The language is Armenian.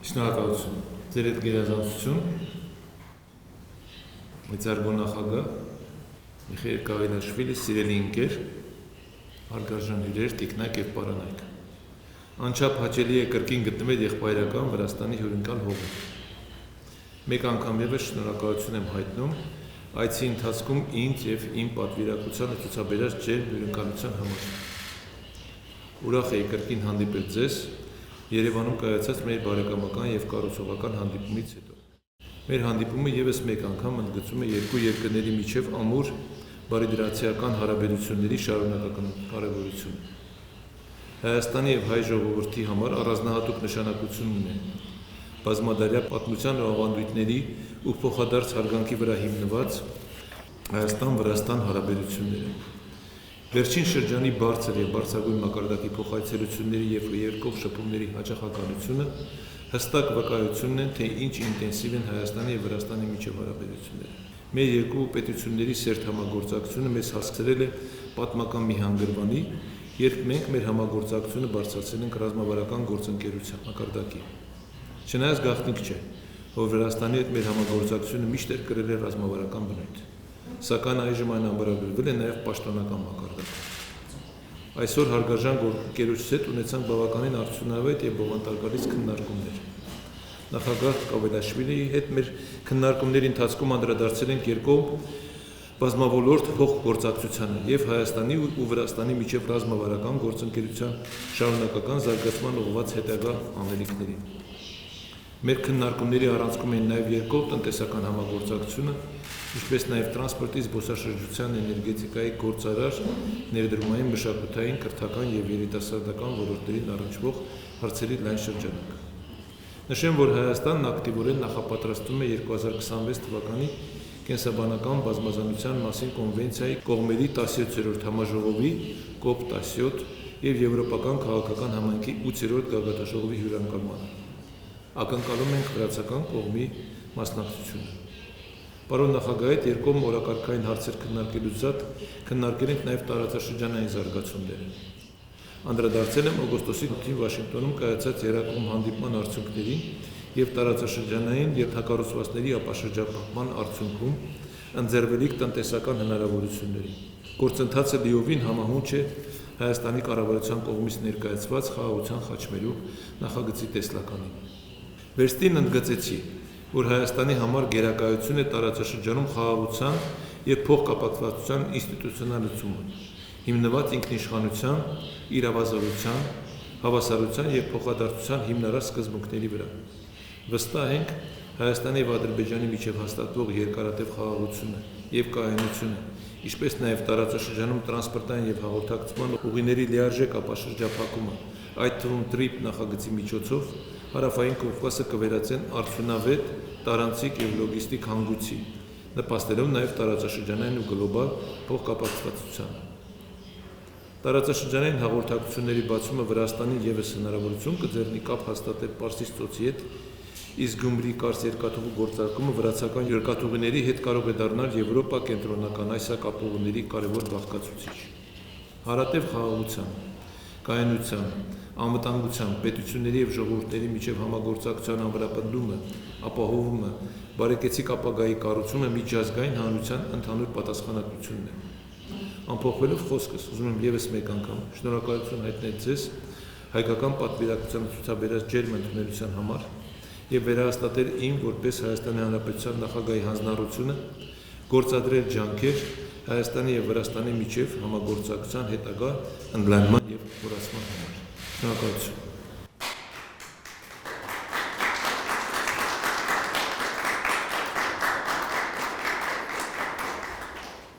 Շնորհակալություն։ Ձեր հետ գերազանցություն մեծարգո նախագահ Միխայել Կայելաշվիլի, սիրելի ընկեր, հարգարժան հյուրեր, տիկնակ եւ պարանայք։ Անչափ հաճելի է կրկին գտնվել եղբայրական Վրաստանի հյուրընկալ հողը։ Մեկ անգամ եւս շնորհակալություն եմ հայտնում այցի ընթացքում ինձ եւ իմ պատվիրակությանը ցուցաբերած ջերմ հյուրընկալության համար։ Ուրախ եի կրկին հանդիպել ձեզ Երևանում կայացած մեր բարեկամական եւ կառուցողական հանդիպումից հետո։ Մեր հանդիպումը եւս մեկ անգամ ընդգծում է երկու երկրների միջև ամուր բարիդրացիական հարաբերությունների շարունակական կարեւորությունը։ Հայաստանի եւ հայ ժողովրդի համար առանձնահատուկ նշանակություն ունի բազմադարյա պատմության ավանդույթների ու փոխադարձ հարգանքի վրա հիմնված Հայաստան-Վրաստան հարաբերությունները։ Վերջին շրջանի բարձր եւ բարձրագույն մակարդակի փոխայցելությունների եւ երկկողմ շփումների հաճախականությունը հստակ վկայությունն է, թե ինչ ինտենսիվ են Հայաստանի եւ Վրաստանի միջև հարաբերությունները։ Մեր երկու պետությունների սերտ համագործակցությունը մեզ հասցրել է պատմական մի հանգրվանի, երբ մենք մեր համագործակցությունը բարձրացրել ենք ռազմավարական գործընկերության մակարդակի։ Չնայած գաղտնիք չէ, որ Վրաստանի հետ մեր համագործակցությունը միշտ էր կրել է ռազմավարական բնույթ, սակայն այժմ այն ամրագրվել է նաև պաշտոնական մակարդակում։ Այսօր հարգարժան գործընկերությունից հետ ունեցանք բավականին արդյունավետ եւ բովանդակալից քննարկումներ։ Նախագահ Կայելաշվիլիի հետ մեր քննարկումների ընթացքում անդրադարձել ենք երկկողմ բազմավոլորտ փոխգործակցությանը եւ Հայաստանի ու Վրաստանի միջև ռազմավարական գործընկերության շարունակական զարգացման ուղղված հետագա անելիքներին։ Մեր քննարկումների առանցքում են նաև երկկողմ տնտեսական համագործակցությունը, ինչպես նաև տրանսպորտի, զբոսաշրջության, էներգետիկայի, գործարար, ներդրումային, մշակութային, կրթական եւ երիտասարդական ոլորտերին առնչվող հարցերի լայն շրջանակ։ Նշեմ, որ Հայաստանն ակտիվորեն նախապատրաստում է 2026 թվականի կենսաբանական բազմազանության մասին կոնվենցիայի կողմերի 17-րդ համաժողովի COP17 եւ Եվրոպական քաղաքական համայնքի 8-րդ գագաթնաժողովի հյուրընկալմանը։ Ակնկալում ենք վրացական կողմի մասնակցությունը։ Պարոն նախագահ, հետ երկկողմ օրակարգային հարցեր քննարկելուց զատ քննարկել ենք նաև տարածաշրջանային զարգացումները։ Անդրադարձել եմ օգոստոսի 8-ին Վաշինգտոնում կայացած երակողմ հանդիպման արդյունքներին եւ տարածաշրջանային ենթակառուցվածքների ապաշրջապատման արդյունքում ընձեռվելիք տնտեսական հնարավորությունների։ Գործընթացը լիովին համահունչ է Հայաստանի կառավարության կողմից ներկայացված խաղաղության խաչմերուկ նախագծի տեսլականին։ Վերստին ընդգծեցի, որ Հայաստանի համար գերակայություն է տարածաշրջանում խաղաղության եւ փոխկապակցվածության ինստիտուցիոնալիզումը, հիմնված ինքնիշխանության, իրավազորության, հավասարության եւ փոխադարձության հիմնարար սկզբունքների վրա։ Վստահ ենք Հայաստանի եւ Ադրբեջանի միջև հաստատվող երկարատև խաղաղությունը եւ կայունությունը, ինչպես նաեւ տարածաշրջանում տրանսպորտային եւ հաղորդակցման ուղիների լիարժեք ապաշրջափակումը, այդ թվում TRIP նախագծի միջոցով Հարավային Կովկասը կվերածեն արդյունավետ, տարանցիկ եւ լոգիստիկ հանգույցի, նպաստելով նաեւ տարածաշրջանային ու գլոբալ փոխկապակցվածությանը։ Տարածաշրջանային հաղորդակցությունների բացումը Վրաստանին եւս հնարավորություն կձեռնի կապ հաստատել Պարսից ծոցի հետ, իսկ Գյումրի-Կարս երկաթուղու գործարկումը վրացական երկաթուղիների հետ կարող է դառնալ Եվրոպա կենտրոնական այսակապողների կարևոր բաղկացուցիչ։ Հարատև խաղաղության, կայունության, անվտանգության, պետությունների եւ ժողովուրդների միջև համագործակցության ամրապնդումը, ապահովումը, բարեկեցիկ ապագայի կառուցումը միջազգային հանրության ընդհանուր պատասխանատվությունն է։ Ամփոփվելով խոսքս, ուզում եմ եւս մեկ անգամ շնորհակալություն հայտնել ձեզ հայկական պատվիրակությանը ցուցաբերած ջերմ ընդունելության համար եւ վերահաստատել իմ որպես Հայաստանի Հանրապետության նախագահի հանձնառությունը գործադրել ջանքեր Հայաստանի եւ Վրաստանի միջև համագործակցության հետագա ընդլայնման եւ խորացման համար։ Շնորհակալություն։